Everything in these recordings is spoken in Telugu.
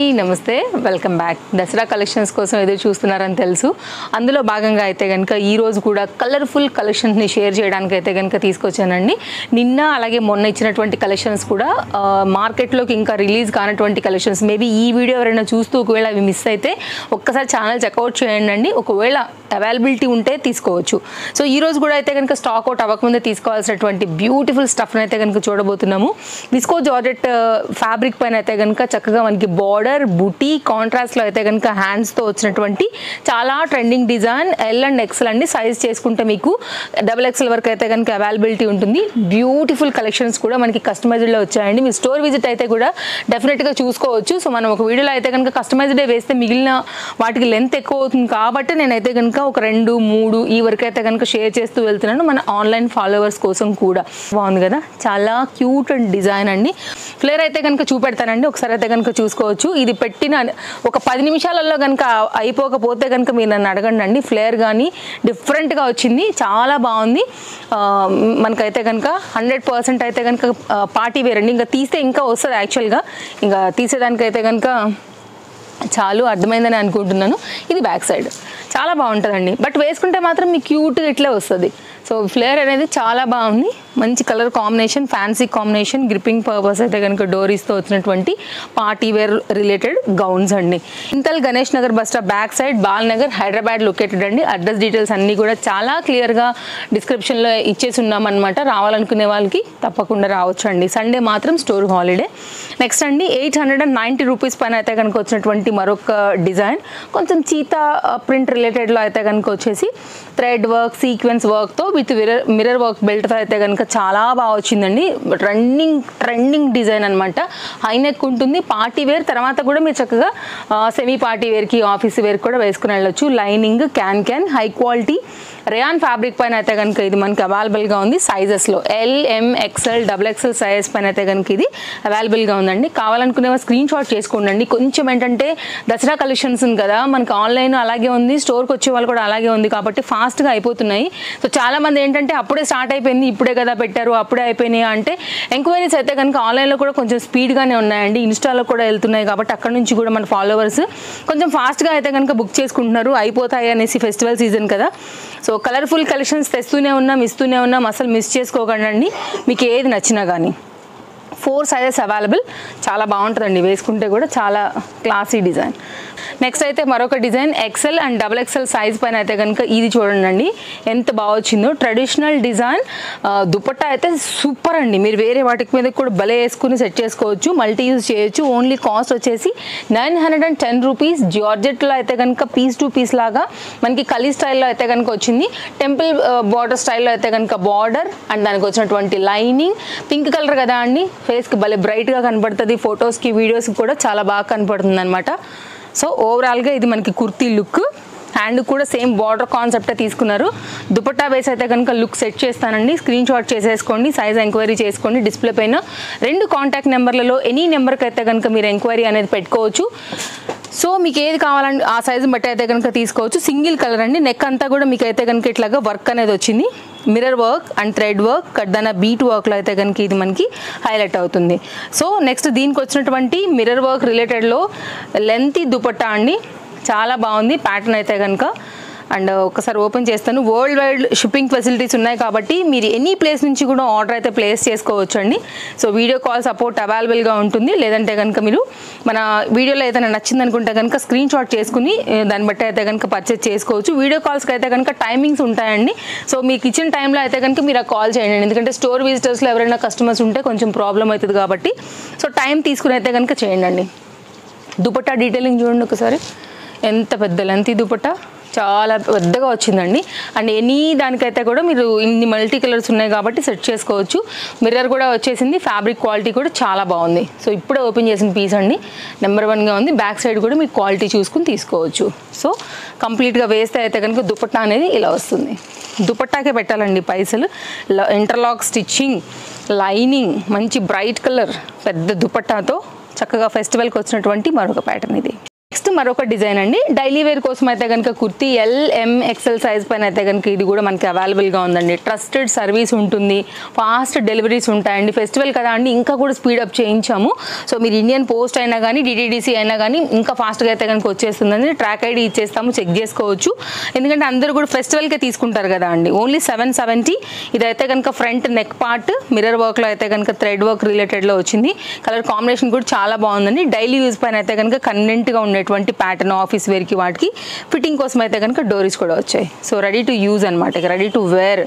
నమస్తే వెల్కమ్ బ్యాక్. దసరా కలెక్షన్స్ కోసం ఎదురు చూస్తున్నారని తెలుసు. అందులో భాగంగా అయితే కనుక ఈరోజు కూడా కలర్ఫుల్ కలెక్షన్స్ని షేర్ చేయడానికి అయితే కనుక తీసుకొచ్చానండి. నిన్న అలాగే మొన్న ఇచ్చినటువంటి కలెక్షన్స్ కూడా మార్కెట్లోకి ఇంకా రిలీజ్ కానటువంటి కలెక్షన్స్. మేబీ ఈ వీడియో ఎవరైనా చూస్తూ ఒకవేళ అవి మిస్ అయితే ఒక్కసారి ఛానల్ చెక్అవుట్ చేయండి. ఒకవేళ అవైలబిలిటీ ఉంటే తీసుకోవచ్చు. సో ఈరోజు కూడా అయితే కనుక స్టాక్ అవుట్ అవ్వకముందే తీసుకోవాల్సినటువంటి బ్యూటిఫుల్ స్టఫ్ని అయితే కనుక చూడబోతున్నాము. విస్కో జార్జెట్ ఫ్యాబ్రిక్ పైన అయితే కనుక చక్కగా మనకి బార్డర్ బుటీ కాంట్రాస్ట్లో అయితే కనుక హ్యాండ్స్తో వచ్చినటువంటి చాలా trending design. L and XL అండి. సైజ్ చేసుకుంటే మీకు XXL వరకు అయితే కనుక అవైలబిలిటీ ఉంటుంది. బ్యూటిఫుల్ కలెక్షన్స్ కూడా మనకి కస్టమైజ్డ్లో వచ్చాయండి. మీరు స్టోర్ విజిట్ అయితే కూడా డెఫినెట్గా చూసుకోవచ్చు. సో మనం ఒక వీడియోలో అయితే కనుక కస్టమైజ్డే వేస్తే మిగిలిన వాటికి లెంత్ ఎక్కువ అవుతుంది కాబట్టి నేనైతే కనుక ఒక 2-3 ఈ వరకు అయితే కనుక షేర్ చేస్తూ వెళ్తున్నాను మన ఆన్లైన్ ఫాలోవర్స్ కోసం కూడా. బాగుంది కదా, చాలా క్యూట్ అండ్ డిజైన్ అండి. ఫ్లేర్ అయితే కనుక చూపెడతానండి, ఒకసారి అయితే కనుక చూసుకోవచ్చు. ఇది పెట్టిన ఒక 10 నిమిషాలలో కనుక అయిపోకపోతే కనుక మీరు నన్ను అడగండి అండి. ఫ్లేర్ కానీ డిఫరెంట్గా వచ్చింది, చాలా బాగుంది. మనకైతే కనుక 100% అయితే కనుక పార్టీ వేర్ అండి. ఇంకా తీస్తే ఇంకా వస్తుంది యాక్చువల్గా, ఇంకా తీసేదానికైతే కనుక చాలు అర్థమైందని అనుకుంటున్నాను. ఇది బ్యాక్ సైడ్ చాలా బాగుంటుందండి, బట్ వేసుకుంటే మాత్రం మీకు క్యూట్గా ఇట్లే వస్తుంది. సో ఫ్లేర్ అనేది చాలా బాగుంది, మంచి colour combination, fancy combination. Gripping purpose అయితే కనుక డోరీస్తో వచ్చినటువంటి పార్టీ వేర్ రిలేటెడ్ గౌన్స్ అండి. ఇంతల్ Ganesh Nagar bus stop back side, Balnagar, Hyderabad located అండి. అడ్రస్ డీటెయిల్స్ అన్నీ కూడా చాలా క్లియర్గా డిస్క్రిప్షన్లో ఇచ్చేసి ఉన్నామన్నమాట. రావాలనుకునే వాళ్ళకి తప్పకుండా రావచ్చు అండి. సండే మాత్రం స్టోర్ హాలిడే. నెక్స్ట్ అండి 890 రూపీస్ పైన అయితే కనుక వచ్చినటువంటి మరొక డిజైన్, కొంచెం చీతా ప్రింట్ రిలేటెడ్లో అయితే కనుక వచ్చేసి థ్రెడ్ వర్క్, సీక్వెన్స్ వర్క్తో విత్ మిర్రర్ వర్క్ బెల్ట్తో అయితే కనుక చాలా బాగా వచ్చిందండి. ట్రెండింగ్ డిజైన్ అనమాట. హై నెక్ ఉంటుంది, పార్టీ వేర్. తర్వాత కూడా మీరు చక్కగా సెమీ పార్టీ వేర్కి, ఆఫీస్ వేర్కి కూడా వేసుకుని వెళ్ళొచ్చు. Lining can high quality rayon fabric పైన అయితే కనుక ఇది మనకి అవైలబుల్గా ఉంది. సైజెస్లో LM XL XXL సైజెస్ పైన అయితే కనుక ఇది అవైలబుల్గా ఉందండి. కావాలనుకునే స్క్రీన్ షాట్ చేసుకోండి. కొంచెం ఏంటంటే దసరా కలెక్షన్స్ కదా, మనకి ఆన్లైన్ అలాగే ఉంది, స్టోర్కి వచ్చే వాళ్ళు కూడా అలాగే ఉంది కాబట్టి ఫాస్ట్గా అయిపోతున్నాయి. సో చాలామంది ఏంటంటే అప్పుడే స్టార్ట్ అయిపోయింది, ఇప్పుడే కదా పెట్టారు, అప్పుడే అయిపోయినాయి అంటే ఎంక్వైరీస్ అయితే కనుక ఆన్లైన్లో కూడా కొంచెం స్పీడ్గానే ఉన్నాయండి. ఇన్స్టాలో కూడా వెళ్తున్నాయి కాబట్టి అక్కడ నుంచి కూడా మన ఫాలోవర్స్ కొంచెం ఫాస్ట్గా అయితే కనుక బుక్ చేసుకుంటున్నారు, అయిపోతాయి అనేసి. ఫెస్టివల్ సీజన్ కదా, సో కలర్ఫుల్ కలెక్షన్స్ తెస్తూనే ఉన్నాం, ఇస్తూనే ఉన్నాం. అసలు మిస్ చేసుకోకండి మీకు ఏది నచ్చినా కానీ. 4 సైజెస్ అవైలబుల్. చాలా బాగుంటుందండి, వేసుకుంటే కూడా చాలా క్లాసీ డిజైన్. నెక్స్ట్ అయితే మరొక design XL and XXL size పైన అయితే కనుక ఇది చూడండి ఎంత బాగా వచ్చిందో. ట్రెడిషనల్ డిజైన్, దుపట్టా అయితే సూపర్ అండి. మీరు వేరే వాటికి మీద కూడా భలే వేసుకుని సెట్ చేసుకోవచ్చు, మల్టీ యూజ్ చేయొచ్చు. ఓన్లీ కాస్ట్ వచ్చేసి 910 రూపీస్. జార్జెట్లో అయితే కనుక పీస్ టు పీస్ లాగా మనకి కలీ స్టైల్లో అయితే కనుక వచ్చింది. టెంపుల్ బార్డర్ స్టైల్లో అయితే కనుక బార్డర్ అండ్ దానికి వచ్చినటువంటి లైనింగ్. పింక్ కలర్ కదా అండి, ఫేస్కి భలే బ్రైట్గా కనపడుతుంది. ఫొటోస్కి, వీడియోస్కి కూడా చాలా బాగా కనపడుతుంది అనమాట. సో ఓవరాల్గా ఇది మనకి కుర్తీ లుక్. హ్యాండ్ కూడా సేమ్ బార్డర్ కాన్సెప్టే తీసుకున్నారు. దుపట్టా బేస్ అయితే కనుక లుక్ సెట్ చేస్తానండి. స్క్రీన్ షాట్ చేసేసుకోండి, సైజ్ ఎంక్వైరీ చేసుకోండి. డిస్ప్లే పైన 2 కాంటాక్ట్ నెంబర్లలో ఎనీ నెంబర్కి అయితే కనుక మీరు ఎంక్వైరీ అనేది పెట్టుకోవచ్చు. సో మీకు ఏది కావాలంటే ఆ సైజుని బట్టి అయితే కనుక తీసుకోవచ్చు. సింగిల్ కలర్ అండి. నెక్ అంతా కూడా మీకు అయితే కనుక ఇట్లాగా వర్క్ అనేది వచ్చింది. Mirror work and thread work, కడ్దాన బీట్ వర్క్లో అయితే కనుక ఇది మనకి హైలైట్ అవుతుంది. సో నెక్స్ట్ దీనికి వచ్చినటువంటి మిర్రర్ వర్క్ రిలేటెడ్లో లెంతీ దుపట్టా అండి, చాలా బాగుంది ప్యాటర్న్ అయితే కనుక. అండ్ ఒకసారి ఓపెన్ చేస్తాను. వరల్డ్ వైడ్ షిప్పింగ్ ఫెసిలిటీస్ ఉన్నాయి కాబట్టి మీరు ఎనీ ప్లేస్ నుంచి కూడా ఆర్డర్ అయితే ప్లేస్ చేసుకోవచ్చు అండి. సో వీడియో కాల్ సపోర్ట్ అవైలబుల్గా ఉంటుంది. లేదంటే కనుక మీరు మన వీడియోలో ఏదైనా నచ్చింది అనుకుంటే కనుక స్క్రీన్ షాట్ చేసుకుని దాన్ని బట్టి అయితే కనుక పర్చేస్ చేసుకోవచ్చు. వీడియో కాల్స్కి అయితే కనుక టైమింగ్స్ ఉంటాయండి. సో మీకు ఇచ్చిన టైంలో అయితే కనుక మీరు ఆ కాల్ చేయండి, ఎందుకంటే స్టోర్ విజిటర్స్లో ఎవరైనా కస్టమర్స్ ఉంటే కొంచెం ప్రాబ్లం అవుతుంది కాబట్టి. సో టైం తీసుకుని అయితే కనుక చేయండి. దుపట్టా డీటెయిలింగ్ చూడండి ఒకసారి, ఎంత పెద్ద లెంత్ దుపట్టా, చాలా పెద్దగా వచ్చిందండి. అండ్ ఎనీ దానికైతే కూడా మీరు ఇన్ని మల్టీ కలర్స్ ఉన్నాయి కాబట్టి సెట్ చేసుకోవచ్చు. మిర్రర్ కూడా వచ్చేసింది. ఫ్యాబ్రిక్ క్వాలిటీ కూడా చాలా బాగుంది. సో ఇప్పుడే ఓపెన్ చేసిన పీస్ అండి, నెంబర్ 1గా ఉంది. బ్యాక్ సైడ్ కూడా మీకు క్వాలిటీ చూసుకుని తీసుకోవచ్చు. సో కంప్లీట్గా వేస్తే అయితే కనుక దుపట్టా అనేది ఇలా వస్తుంది. దుపట్టాకే పెట్టాలండి పైసలు. ఇంటర్లాక్ స్టిచ్చింగ్, లైనింగ్, మంచి బ్రైట్ కలర్ పెద్ద దుపట్టాతో చక్కగా ఫెస్టివల్కి వచ్చినటువంటి మరొక ప్యాటర్న్ ఇది. నెక్స్ట్ మరొక డిజైన్ అండి. డైలీ వేర్ కోసం అయితే కనుక కుర్తీ LMXL సైజ్ పైన అయితే కనుక ఇది కూడా మనకి అవైలబుల్గా ఉందండి. ట్రస్టెడ్ సర్వీస్ ఉంటుంది, ఫాస్ట్ డెలివరీస్ ఉంటాయండి. ఫెస్టివల్ కదా అండి, ఇంకా కూడా స్పీడప్ చేయించాము. సో మీరు ఇండియన్ పోస్ట్ అయినా కానీ DTDC అయినా కానీ ఇంకా ఫాస్ట్గా అయితే కనుక వచ్చేస్తుందండి. ట్రాక్ ID ఇచ్చేస్తాము, చెక్ చేసుకోవచ్చు. ఎందుకంటే అందరూ కూడా ఫెస్టివల్కే తీసుకుంటారు కదా అండి. ఓన్లీ 770. ఇదైతే కనుక ఫ్రంట్ నెక్ పార్ట్ మిర్రర్ వర్క్లో అయితే కనుక థ్రెడ్ వర్క్ రిలేటెడ్లో వచ్చింది. కలర్ కాంబినేషన్ కూడా చాలా బాగుందండి. డైలీ యూజ్ పైన అయితే కనుక కన్వెంట్గా ఉండేటువంటి ప్యాటర్న్, ఆఫీస్ వేర్కి వాటికి ఫిట్టింగ్ కోసం అయితే కనుక డోరీస్ కూడా వచ్చాయి. సో రెడీ టు యూజ్ అనమాట, రెడీ టు వేర్.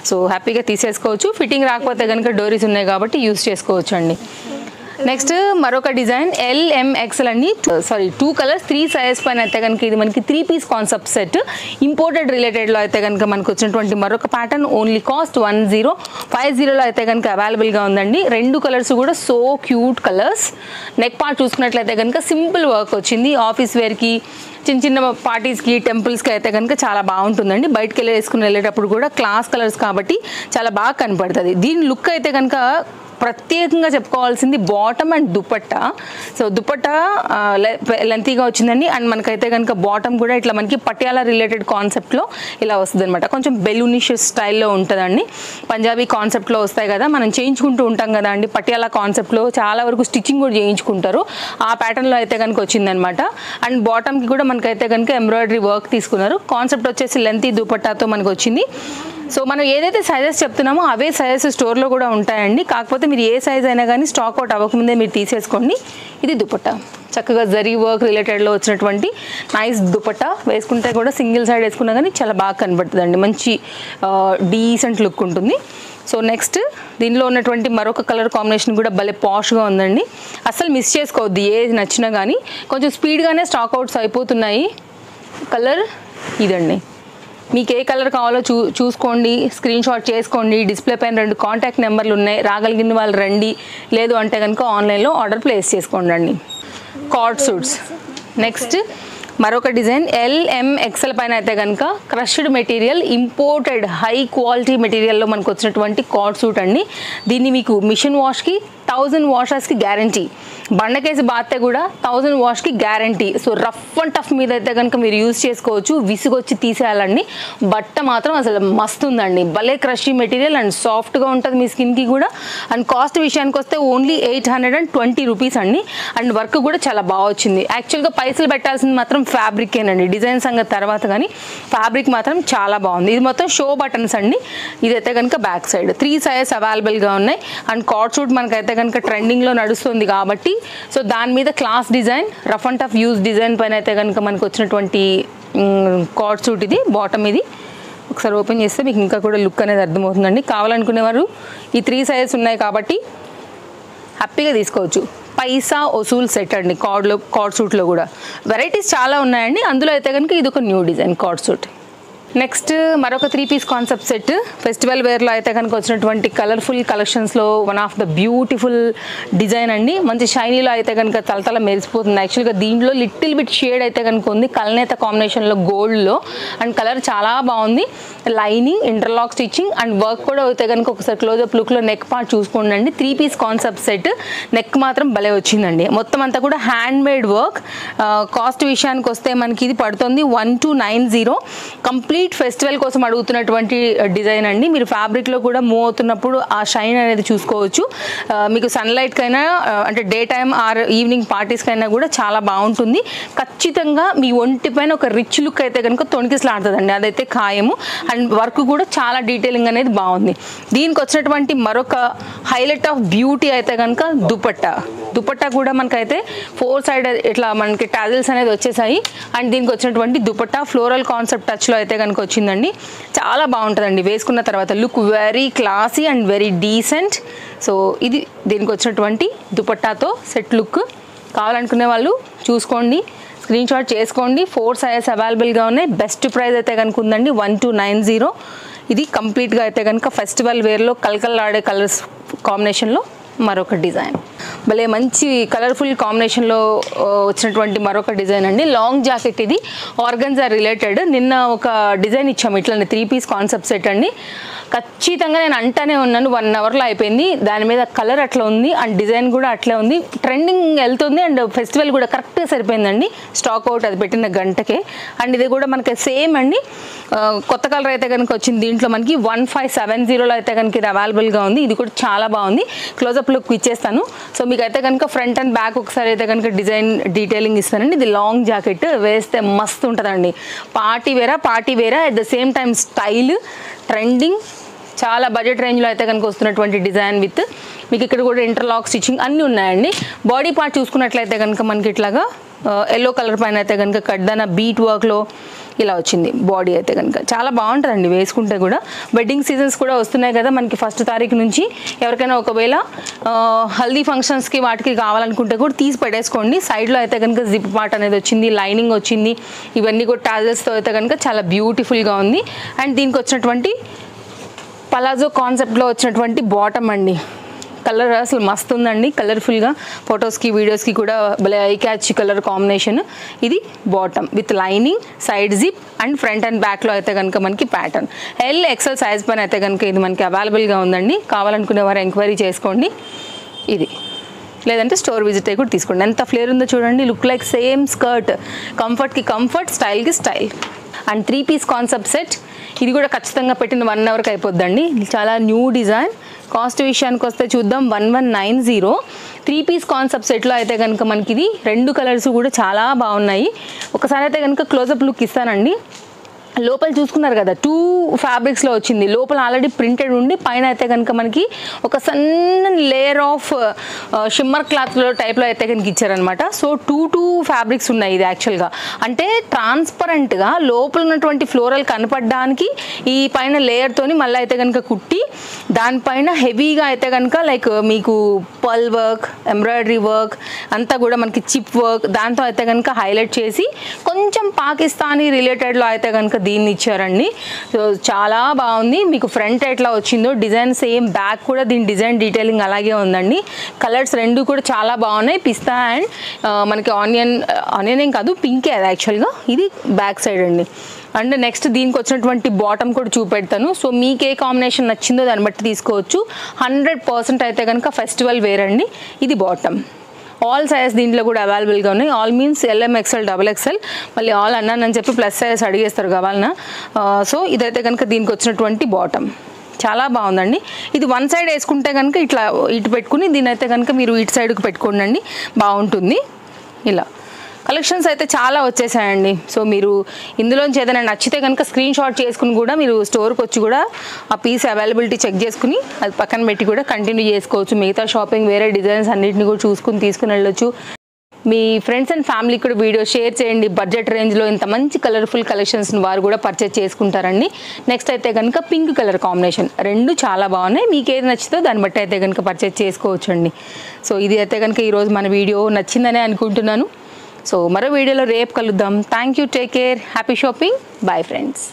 సో హ్యాపీగా తీసేసుకోవచ్చు. ఫిట్టింగ్ రాకపోతే కనుక డోరీస్ ఉన్నాయి కాబట్టి యూజ్ చేసుకోవచ్చు అండి. నెక్స్ట్ మరొక డిజైన్ LMXL అండి. 2 కలర్స్ 3 సైజ్ పైన అయితే కనుక ఇది మనకి 3 పీస్ కాన్సెప్ట్ సెట్. ఇంపోర్టెడ్ రిలేటెడ్లో అయితే కనుక మనకు వచ్చినటువంటి మరొక ప్యాటర్న్. ఓన్లీ కాస్ట్ 1050లో అయితే కనుక అవైలబుల్గా ఉందండి. 2 కలర్స్ కూడా so cute colours. Neck part చూసుకున్నట్లయితే కనుక సింపుల్ వర్క్ వచ్చింది. ఆఫీస్ వేర్కి, చిన్న చిన్న పార్టీస్కి, టెంపుల్స్కి అయితే కనుక చాలా బాగుంటుందండి. బయటకు వెళ్ళేటప్పుడు కూడా క్లాస్ కలర్స్ కాబట్టి చాలా బాగా కనపడుతుంది. దీని లుక్ అయితే కనుక ప్రత్యేకంగా చెప్పుకోవాల్సింది bottom and dupatta. So dupatta లెంతీగా వచ్చిందండి. అండ్ మనకైతే కనుక బాటమ్ కూడా ఇట్లా మనకి పటియాలా రిలేటెడ్ కాన్సెప్ట్లో ఇలా వస్తుంది అనమాట. కొంచెం బెలూనిష్ స్టైల్లో ఉంటుందండి. పంజాబీ కాన్సెప్ట్లో వస్తాయి కదా, మనం చేయించుకుంటూ ఉంటాం కదా అండి. పటియాలా కాన్సెప్ట్లో చాలా వరకు స్టిచ్చింగ్ కూడా చేయించుకుంటారు. ఆ ప్యాటర్న్లో అయితే కనుక వచ్చిందనమాట. అండ్ బాటమ్కి కూడా మనకైతే కనుక ఎంబ్రాయిడరీ వర్క్ తీసుకున్నారు. కాన్సెప్ట్ వచ్చేసి లెంతీ దుపట్టాతో మనకు వచ్చింది. సో మనం ఏదైతే సైజెస్ చెప్తున్నామో అవే సైజెస్ స్టోర్లో కూడా ఉంటాయండి. కాకపోతే మీరు ఏ సైజ్ అయినా కానీ స్టాక్ అవుట్ అవ్వకముందే మీరు తీసేసుకోండి. ఇది దుపట్టా, చక్కగా జరీ వర్క్ రిలేటెడ్లో వచ్చినటువంటి నైస్ దుపట్టా. వేసుకుంటే కూడా సింగిల్ సైడ్ వేసుకున్నా కానీ చాలా బాగా కనబడుతుందండి. మంచి డీసెంట్ లుక్ ఉంటుంది. సో నెక్స్ట్ దీనిలో ఉన్నటువంటి మరొక కలర్ కాంబినేషన్ కూడా భలే పాష్గా ఉందండి. అస్సలు మిస్ చేసుకోవద్దు, ఏది నచ్చినా కానీ. కొంచెం స్పీడ్గానే స్టాక్ అవుట్స్ అయిపోతున్నాయి. కలర్ ఇదండి. మీకు ఏ కలర్ కావాలో చూసుకోండి, స్క్రీన్ షాట్ చేసుకోండి. డిస్ప్లే పైన 2 కాంటాక్ట్ నెంబర్లు ఉన్నాయి. రాగలిగిన వాళ్ళు రండి, లేదు అంటే కనుక ఆన్లైన్లో ఆర్డర్ ప్లేస్ చేసుకోండి. Cord suits. నెక్స్ట్ మరొక డిజైన్ LMXL పైన అయితే కనుక crushed material, imported high quality మెటీరియల్లో మనకు వచ్చినటువంటి కార్డ్ సూట్ అండి. దీన్ని మీకు మిషన్ వాష్కి 1000 వాషర్స్కి గ్యారంటీ. బండకేసి బాత్తే కూడా 1000 వాష్కి guarantee. So rough and tough మీద అయితే కనుక మీరు యూజ్ చేసుకోవచ్చు. విసుగొచ్చి తీసేయాలండి. బట్ట మాత్రం అసలు మస్తు ఉందండి. భలే క్రషీ మెటీరియల్ అండ్ సాఫ్ట్గా ఉంటుంది మీ స్కిన్కి కూడా. అండ్ కాస్ట్ విషయానికి వస్తే ఓన్లీ 820 రూపీస్ అండి. అండ్ వర్క్ కూడా చాలా బాగా వచ్చింది. యాక్చువల్గా పైసలు పెట్టాల్సింది మాత్రం ఫ్యాబ్రికేనండి. డిజైన్ సంగతి తర్వాత కానీ ఫ్యాబ్రిక్ మాత్రం చాలా బాగుంది. ఇది మొత్తం షో బటన్స్ అండి. ఇదైతే కనుక బ్యాక్ సైడ్ 3 సైజెస్ అవైలబుల్గా ఉన్నాయి. అండ్ కార్డ్ సూట్ మనకైతే కనుక ట్రెండింగ్లో నడుస్తుంది కాబట్టి సో దాని మీద class design, rough and tough use design పైన అయితే కనుక మనకు వచ్చినటువంటి కార్డ్ సూట్. ఇది బాటమ్. ఇది ఒకసారి ఓపెన్ చేస్తే మీకు ఇంకా కూడా లుక్ అనేది అర్థమవుతుందండి. కావాలనుకునేవారు ఈ 3 సైజెస్ ఉన్నాయి కాబట్టి హ్యాపీగా తీసుకోవచ్చు. పైసా వసూల్ సెట్ అండి. కార్డ్ సూట్లో కూడా వెరైటీస్ చాలా ఉన్నాయండి. అందులో అయితే కనుక ఇది ఒక new design cord suit. Next మరొక 3 పీస్ కాన్సెప్ట్ సెట్. ఫెస్టివల్ వేర్లో అయితే కనుక వచ్చినటువంటి కలర్ఫుల్ కలెక్షన్స్లో one of the beautiful design అండి. మంచి షైనీలో అయితే కనుక తలతల మెరిసిపోతుంది. యాక్చువల్గా దీంట్లో లిటిల్ బిట్ షేడ్ అయితే కనుక ఉంది, కల్నేత కాంబినేషన్లో గోల్డ్లో. అండ్ కలర్ చాలా బాగుంది. Lining, interlock stitching and work కూడా అయితే కనుక ఒకసారి క్లోజప్ లుక్లో నెక్ పార్ట్ చూసుకోండి. 3 పీస్ కాన్సెప్ట్ సెట్. నెక్ మాత్రం భలే వచ్చిందండి. మొత్తం అంతా కూడా హ్యాండ్ మేడ్ వర్క్. కాస్ట్ విషయానికి వస్తే మనకి ఇది పడుతుంది 1290. కంప్లీట్ ఫెస్టివల్ కోసం అడుగుతున్నటువంటి డిజైన్ అండి. మీరు ఫ్యాబ్రిక్లో కూడా మూవ్ అవుతున్నప్పుడు ఆ షైన్ అనేది చూసుకోవచ్చు. మీకు సన్లైట్కైనా అంటే డే టైమ్ ఆర్ ఈవినింగ్ పార్టీస్కైనా కూడా చాలా బాగుంటుంది. ఖచ్చితంగా మీ ఒంటి పైన ఒక రిచ్ లుక్ అయితే కనుక తొణికిసలాడుతుందండి, అదైతే ఖాయము. అండ్ వర్క్ కూడా చాలా డీటెయిలింగ్ అనేది బాగుంది. దీనికి వచ్చినటువంటి మరొక హైలైట్ ఆఫ్ బ్యూటీ అయితే కనుక దుపట్టా కూడా మనకైతే 4 సైడ్ ఇట్లా మనకి టాజిల్స్ అనేది వచ్చేసాయి. అండ్ దీనికి వచ్చినటువంటి దుపట్టా ఫ్లోరల్ కాన్సెప్ట్ టచ్లో అయితే కనుక వచ్చిందండి. చాలా బాగుంటుందండి వేసుకున్న తర్వాత. Look very classy and very decent. So ఇది దీనికి వచ్చినటువంటి దుపట్టాతో సెట్ లుక్. కావాలనుకునే వాళ్ళు చూసుకోండి, స్క్రీన్ షాట్ చేసుకోండి. 4 సైజెస్ అవైలబుల్గా ఉన్నాయి. బెస్ట్ ప్రైస్ అయితే కనుక ఉందండి 1290. ఇది కంప్లీట్గా అయితే కనుక ఫెస్టివల్ వేర్లో కలకల్లాడే కలర్స్ కాంబినేషన్లో మరొక డిజైన్. భలే మంచి కలర్ఫుల్ కాంబినేషన్లో వచ్చినటువంటి మరొక డిజైన్ అండి. Long jacket. ఇది ఆర్గన్జా రిలేటెడ్. నిన్న ఒక డిజైన్ ఇచ్చాము ఇట్లనే 3 పీస్ కాన్సెప్ట్ సెట్ అండి. ఖచ్చితంగా నేను అంటానే ఉన్నాను, 1 అవర్లో అయిపోయింది. దాని మీద కలర్ అట్లా ఉంది అండ్ డిజైన్ కూడా అట్లే ఉంది, ట్రెండింగ్ వెళ్తుంది అండ్ ఫెస్టివల్ కూడా కరెక్ట్గా సరిపోయిందండి. స్టాక్ అవుట్ అది పెట్టిన గంటకే. అండ్ ఇది కూడా మనకి సేమ్ అండి, కొత్త కలర్ అయితే కనుక వచ్చింది. దీంట్లో మనకి 1570లో అయితే కనుక ఇది అవైలబుల్గా ఉంది. ఇది కూడా చాలా బాగుంది. క్లోజప్ లుక్ ఇచ్చేస్తాను. సో మీకు అయితే కనుక ఫ్రంట్ అండ్ బ్యాక్ ఒకసారి అయితే కనుక డిజైన్ డీటెయిలింగ్ ఇస్తానండి. ఇది లాంగ్ జాకెట్ వేస్తే మస్తు ఉంటుందండి. పార్టీ వేరా at the same time style, trending, చాలా బడ్జెట్ రేంజ్లో అయితే కనుక వస్తున్నటువంటి డిజైన్ విత్ మీకు ఇక్కడ కూడా ఇంటర్లాక్ స్టిచ్చింగ్ అన్నీ ఉన్నాయండి. బాడీ పార్ట్ చూసుకున్నట్లయితే కనుక మనకి ఇట్లాగా ఎల్లో కలర్ పైన అయితే కనుక కడ్దాన బీట్ వర్క్లో ఇలా వచ్చింది. బాడీ అయితే కనుక చాలా బాగుంటుందండి వేసుకుంటే కూడా. వెడ్డింగ్ సీజన్స్ కూడా వస్తున్నాయి కదా మనకి 1st తారీఖు నుంచి. ఎవరికైనా ఒకవేళ హల్దీ ఫంక్షన్స్కి వాటికి కావాలనుకుంటే కూడా తీసి పెట్టేసుకోండి. సైడ్లో అయితే కనుక జిప్ పార్ట్ అనేది వచ్చింది, లైనింగ్ వచ్చింది, ఇవన్నీ కూడా టాజల్స్తో అయితే కనుక చాలా బ్యూటిఫుల్గా ఉంది. అండ్ దీనికి వచ్చినటువంటి పలాజో కాన్సెప్ట్లో వచ్చినటువంటి బాటమ్ అండి. కలర్ అసలు మస్తు ఉందండి, కలర్ఫుల్గా ఫొటోస్కి వీడియోస్కి కూడా భలే ఐ క్యాచ్ కలర్ కాంబినేషన్. ఇది bottom with lining, side zip and front and బ్యాక్లో అయితే కనుక మనకి ప్యాటర్న్. XL సైజ్ పైన అయితే కనుక ఇది మనకి అవైలబుల్గా ఉందండి. కావాలనుకునే వారు ఎంక్వైరీ చేసుకోండి. ఇది లేదంటే స్టోర్ విజిట్ అయ్యి కూడా తీసుకోండి. ఎంత ఫ్లేర్ ఉందో చూడండి. లుక్ లైక్ సేమ్ స్కర్ట్, కంఫర్ట్కి కంఫర్ట్, స్టైల్కి style. And 3 piece concept set. ఇది కూడా ఖచ్చితంగా పెట్టిన 1 అవర్కి అయిపోద్దండి. చాలా న్యూ డిజైన్. కాస్ట్ విషయానికి వస్తే చూద్దాం, 1190. 3 పీస్ కాన్సెప్ట్ సెట్లో అయితే కనుక మనకి ఇది 2 కలర్స్ కూడా చాలా బాగున్నాయి. ఒకసారి అయితే కనుక క్లోజప్ లుక్ ఇస్తానండి. లోపల చూసుకున్నారు కదా 2 ఫ్యాబ్రిక్స్లో వచ్చింది. లోపల ఆల్రెడీ ప్రింటెడ్ ఉండి పైన అయితే కనుక మనకి ఒక సన్న లేయర్ ఆఫ్ షిమ్మర్ క్లాత్లో టైప్లో అయితే కనుక ఇచ్చారనమాట. సో 2 ఫ్యాబ్రిక్స్ ఉన్నాయి. ఇది యాక్చువల్గా అంటే ట్రాన్స్పరెంట్గా లోపల ఉన్నటువంటి ఫ్లోరల్ కనపడడానికి ఈ పైన లేయర్తోని మళ్ళీ అయితే కనుక కుట్టి దానిపైన హెవీగా అయితే కనుక లైక్ మీకు పర్ల్ వర్క్, ఎంబ్రాయిడరీ వర్క్ అంతా కూడా మనకి చిప్ వర్క్ దాంతో అయితే కనుక హైలైట్ చేసి కొంచెం పాకిస్తానీ రిలేటెడ్లో అయితే కనుక దీన్ని ఇచ్చారండి. సో చాలా బాగుంది. మీకు ఫ్రంట్ ఎట్లా వచ్చిందో డిజైన్ సేమ్, బ్యాక్ కూడా దీని డిజైన్ డీటెయిలింగ్ అలాగే ఉందండి. కలర్స్ 2 కూడా చాలా బాగున్నాయి. పిస్తా అండ్ మనకి ఆనియన్ ఏం కాదు, పింకే అది యాక్చువల్గా. ఇది బ్యాక్ సైడ్ అండి. అండ్ నెక్స్ట్ దీనికి వచ్చినటువంటి బాటమ్ కూడా చూపెడతాను. సో మీకు ఏ కాంబినేషన్ నచ్చిందో దాన్ని బట్టి తీసుకోవచ్చు. 100% అయితే కనుక ఫెస్టివల్ వేర్ అండి. ఇది బాటమ్. ఆల్ సైజ్ దీంట్లో కూడా అవైలబుల్గా ఉన్నాయి. All means LM, XL, XXL. మళ్ళీ ఆల్ అన్నానని చెప్పి ప్లస్ సైజ్ అడిగేస్తారు కావాలన్నా. సో ఇదైతే కనుక దీనికి వచ్చినటువంటి బాటమ్ చాలా బాగుందండి. ఇది 1 సైడ్ వేసుకుంటే కనుక ఇట్లా ఇటు పెట్టుకుని దీని అయితే కనుక మీరు ఇటు సైడ్కి పెట్టుకోండి, బాగుంటుంది. ఇలా కలెక్షన్స్ అయితే చాలా వచ్చేసాయండి. సో మీరు ఇందులోంచి ఏదైనా నచ్చితే కనుక స్క్రీన్ షాట్ చేసుకుని కూడా మీరు స్టోర్కి వచ్చి కూడా ఆ పీస్ అవైలబిలిటీ చెక్ చేసుకుని అది పక్కన పెట్టి కూడా కంటిన్యూ చేసుకోవచ్చు. మిగతా షాపింగ్ వేరే డిజైన్స్ అన్నింటినీ కూడా చూసుకుని తీసుకుని వెళ్ళొచ్చు. మీ ఫ్రెండ్స్ అండ్ ఫ్యామిలీకి కూడా వీడియో షేర్ చేయండి. బడ్జెట్ రేంజ్లో ఇంత మంచి కలర్ఫుల్ కలెక్షన్స్ని వారు కూడా పర్చేస్ చేసుకుంటారండి. నెక్స్ట్ అయితే కనుక పింక్ కలర్ కాంబినేషన్ 2 చాలా బాగున్నాయి. మీకు ఏది నచ్చితే దాన్ని బట్టి అయితే కనుక పర్చేస్ చేసుకోవచ్చు అండి. సో ఇది అయితే కనుక ఈరోజు మన వీడియో నచ్చిందనే అనుకుంటున్నాను. సో మరో వీడియోలో రేపు కలుద్దాం. Thank you, take care, happy shopping, bye friends.